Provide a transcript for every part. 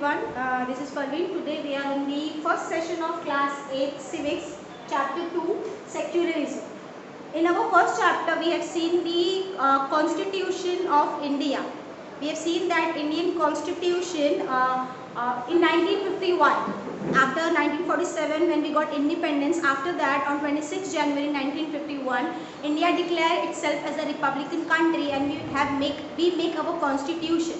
everyone. This is Parveen. Today we are on the first session of class 8 civics, chapter 2, secularism. In our first chapter we have seen the constitution of India. We have seen that Indian constitution in 1951. After 1947, when we got independence, after that on 26 January 1951, India declared itself as a republican country, and we make our constitution.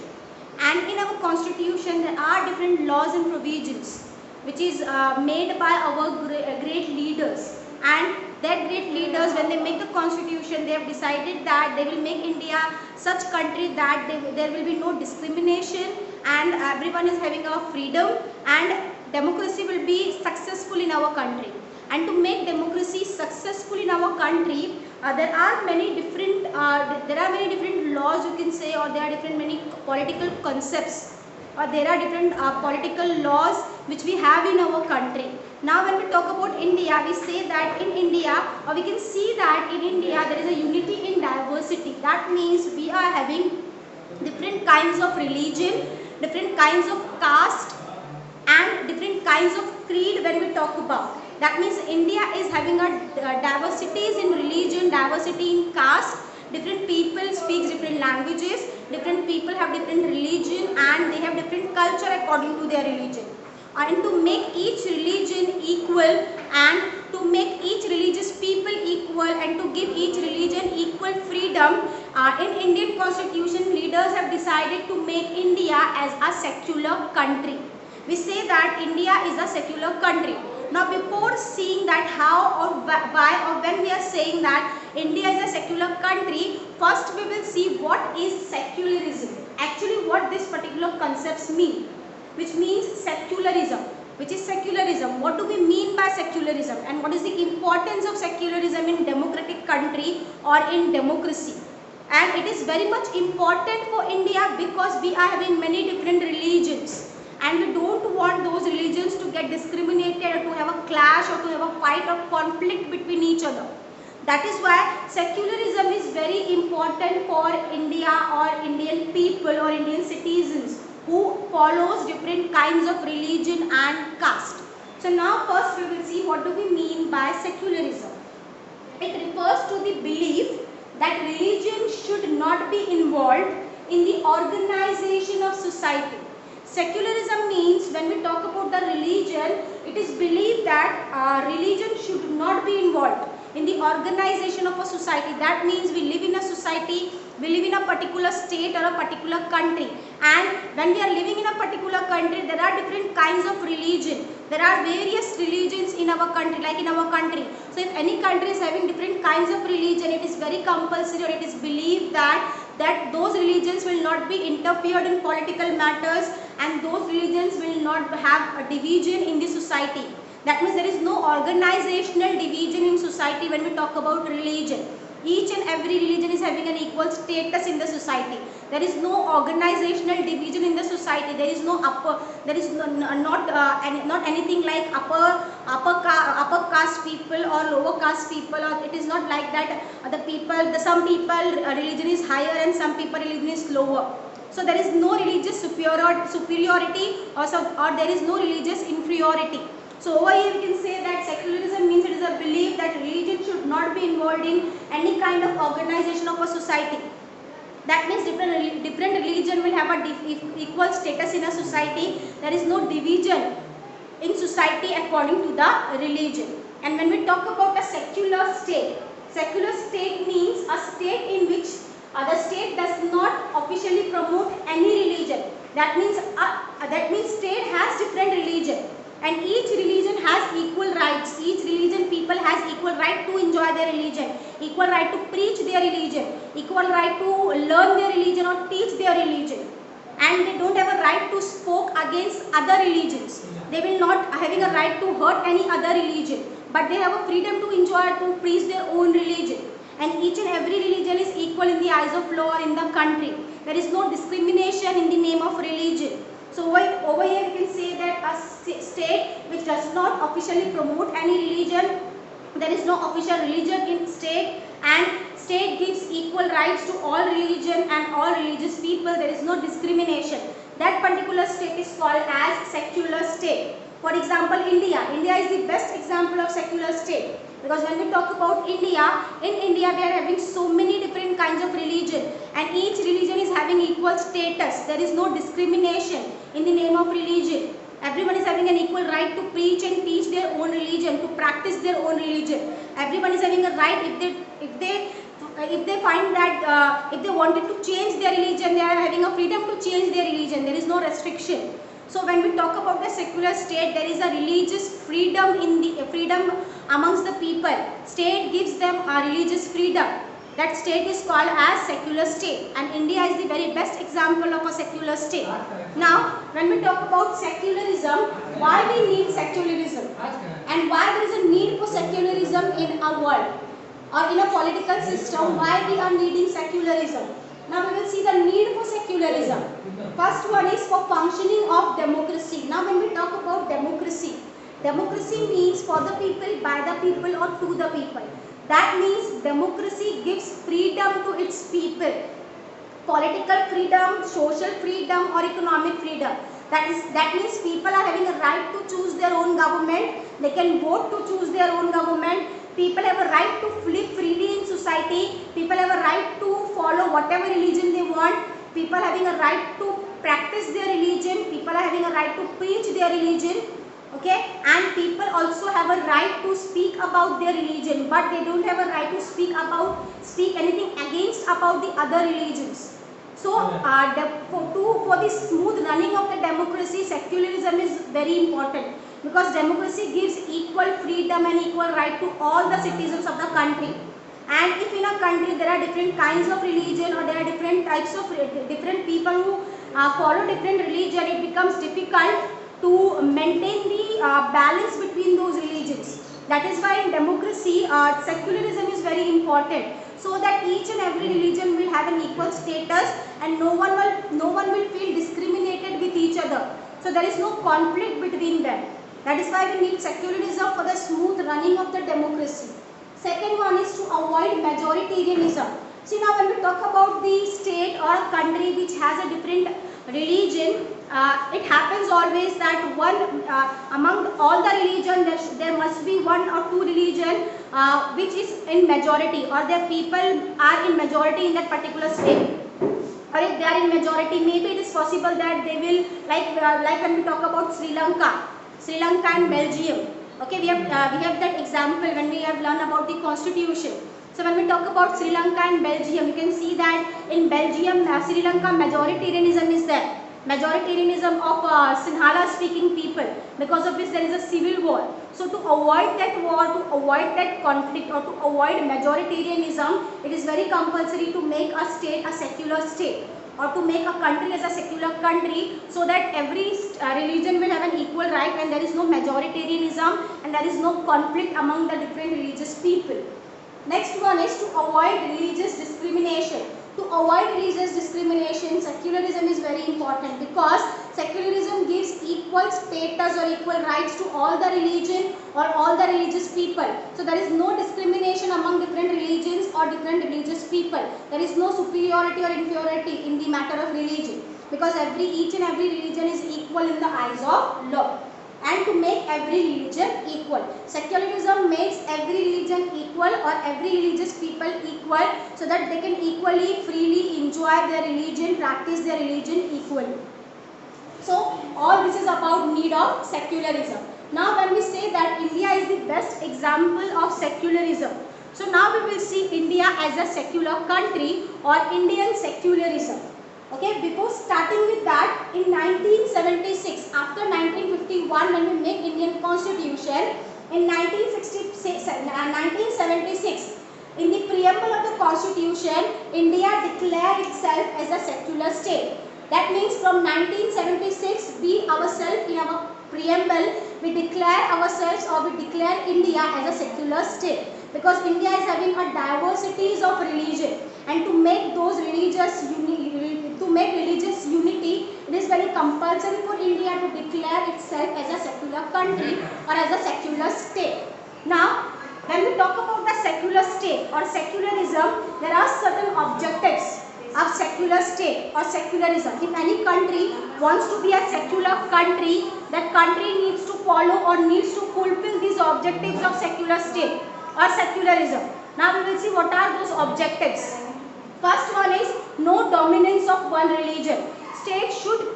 And in our constitution there are different laws and provisions which is made by our great leaders. And that great leaders, when they make the constitution, they have decided that they will make India such country that there will be no discrimination and everyone is having a freedom and democracy will be successful in our country. And to make democracy successful in our country, there are many different laws, you can say, or there are many political concepts, or there are different political laws which we have in our country. Now when we talk about India, we say that in India, or we can see that in India there is a unity in diversity. That means we are having different kinds of religion, different kinds of caste and different kinds of creed when we talk about. That means India is having a diversities in religion, diversity in caste. Different people speak different languages, different people have different religion and they have different culture according to their religion. And to make each religion equal and to make each religious people equal and to give each religion equal freedom, in Indian constitution leaders have decided to make India as a secular country. We say that India is a secular country. Now before seeing that how or why or when we are saying that India is a secular country, first we will see what is secularism. Actually what this particular concepts mean, which means secularism. Which is secularism? What do we mean by secularism and what is the importance of secularism in democratic country or in democracy? And it is very much important for India because we are having many different religions. And we don't want those religions to get discriminated or to have a clash or to have a fight or conflict between each other. That is why secularism is very important for India or Indian people or Indian citizens who follows different kinds of religion and caste. So now first we will see what do we mean by secularism. It refers to the belief that religion should not be involved in the organization of society. Secularism means when we talk about the religion, it is believed that religion should not be involved in the organization of a society. That means we live in a society, we live in a particular state or a particular country, and when we are living in a particular country, there are different kinds of religion. There are various religions in our country, like in our country. So if any country is having different kinds of religion, it is very compulsory or it is believed that those religions will not be interfered in political matters and those religions will not have a division in the society. That means there is no organizational division in society when we talk about religion. Each and every religion is having an equal status in the society. There is no organizational division in the society. There is no not anything like upper caste people or lower caste people, or it is not like that. Some people religion is higher and some people religion is lower. So there is no religious superiority or there is no religious inferiority. So over here we can say that secularism means it is a belief that religion should not be involved in any kind of organization of a society. That means different religion will have a equal status in a society. There is no division in society according to the religion. And when we talk about a secular state means a state in which the state does not officially promote any religion. That means state has different religion. And each religion has equal rights. Each religion people has equal right to enjoy their religion, equal right to preach their religion, equal right to learn their religion or teach their religion. And they don't have a right to speak against other religions. They will not having a right to hurt any other religion. But they have a freedom to enjoy, to preach their own religion. And each and every religion is equal in the eyes of law in the country. There is no discrimination in the name of religion. So over here we can say that a state which does not officially promote any religion, there is no official religion in state, and state gives equal rights to all religion and all religious people. There is no discrimination. that particular state is called as secular state. For example, India. India is the best example of secular state. Because when we talk about India, in India we are having so many different kinds of religion, and each religion is having equal status. There is no discrimination in the name of religion. Everyone is having an equal right to preach and teach their own religion, to practice their own religion. Everyone is having a right, if they find that if they wanted to change their religion, they are having a freedom to change their religion. There is no restriction. So when we talk about the secular state, there is a religious freedom freedom amongst the people. State gives them a religious freedom. That state is called as secular state, and India is the very best example of a secular state. Now, when we talk about secularism, why we need secularism and why there is a need for secularism in our world or in a political system, why we are needing secularism. Now we will see the need for secularism. First one is for functioning of democracy. Now when we talk about democracy, democracy means for the people, by the people or to the people. That means democracy gives freedom to its people. Political freedom, social freedom or economic freedom. That means people are having a right to choose their own government. They can vote to choose their own government. People have a right to live freely in society. People have a right to follow whatever religion they want. People having a right to practice their religion. People are having a right to preach their religion. Okay, and people also have a right to speak about their religion, but they don't have a right to speak anything against about the other religions. So for the smooth running of the democracy, secularism is very important, because democracy gives equal freedom and equal right to all the citizens of the country. And if in a country there are different kinds of religion, or there are different types of different people who follow different religion, it becomes difficult to maintain the balance between those religions. That is why in democracy, secularism is very important, so that each and every religion will have an equal status, and no one will feel discriminated with each other. So there is no conflict between them. That is why we need secularism for the smooth running of the democracy. Second one is to avoid majoritarianism. See, now when we talk about the state or a country which has a different religion, it happens always that among all the religion there must be one or two religion which is in majority, or their people are in majority in that particular state. Or if they are in majority, maybe it is possible that they will, like when we talk about Sri Lanka and Belgium. Okay, we have that example when we have learned about the constitution. So when we talk about Sri Lanka and Belgium, you can see that in Belgium, Sri Lanka, majoritarianism is there. Majoritarianism of Sinhala speaking people, because of which there is a civil war. So to avoid that war, to avoid that conflict, or to avoid majoritarianism, it is very compulsory to make a state a secular state, or to make a country as a secular country, so that every religion will have an equal right, and there is no majoritarianism and there is no conflict among the different religious people. Next one is to avoid religious discrimination. To avoid religious discrimination, secularism is very important, because secularism gives equal status or equal rights to all the religion or all the religious people. So there is no discrimination among different religions or different religious people. There is no superiority or inferiority in the matter of religion, because each and every religion is equal in the eyes of law. And to make every religion equal. Secularism makes every religion equal, or every religious people equal, so that they can equally, freely enjoy their religion, practice their religion equally. So all this is about need of secularism. Now when we say that India is the best example of secularism, so now we will see India as a secular country, or Indian secularism. Okay, before starting with that, in 1976, after 1951, when we make Indian Constitution, in 1976, in the preamble of the Constitution, India declared itself as a secular state. That means from 1976, we ourselves, in our preamble, we declare ourselves, or we declare India as a secular state, because India is having a diversities of religion, and to make those religious unity, it is very compulsory for India to declare itself as a secular country or as a secular state. Now, when we talk about the secular state or secularism, there are certain objectives of secular state or secularism. If any country wants to be a secular country, that country needs to follow or needs to fulfill these objectives of secular state or secularism. Now we will see what are those objectives. First one is no dominance of one religion. State should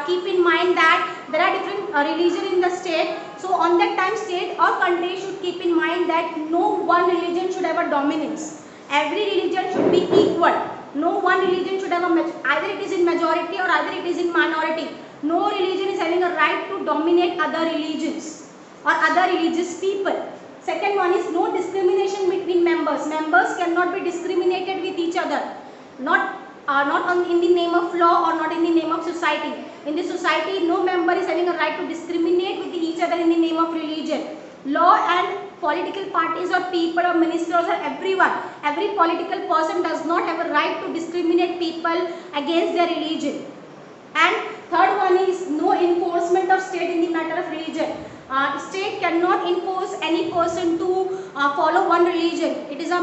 keep in mind that there are different religions in the state. So on that time, state or country should keep in mind that no one religion should have a dominance. Every religion should be equal. No one religion should have either it is in majority or either it is in minority. No religion is having a right to dominate other religions or other religious people. Second one is no discrimination between members. Members cannot be discriminated with each other. Not in the name of law or not in the name of society. In the society, no member is having a right to discriminate with each other in the name of religion. Law and political parties or people or ministers or everyone, every political person does not have a right to discriminate people against their religion. And third one is no enforcement of state in the matter of religion. State cannot impose any person to follow one religion. It is the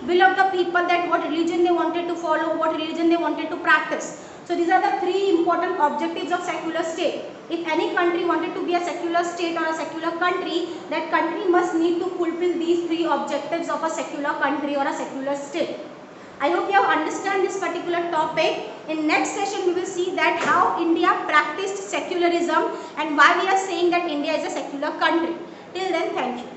will of the people that what religion they wanted to follow, what religion they wanted to practice. So these are the three important objectives of secular state. If any country wanted to be a secular state or a secular country, that country must need to fulfill these three objectives of a secular country or a secular state. I hope you have understand this particular topic. In next session, we will see that how India practiced secularism and why we are saying that India is a secular country. Till then, thank you.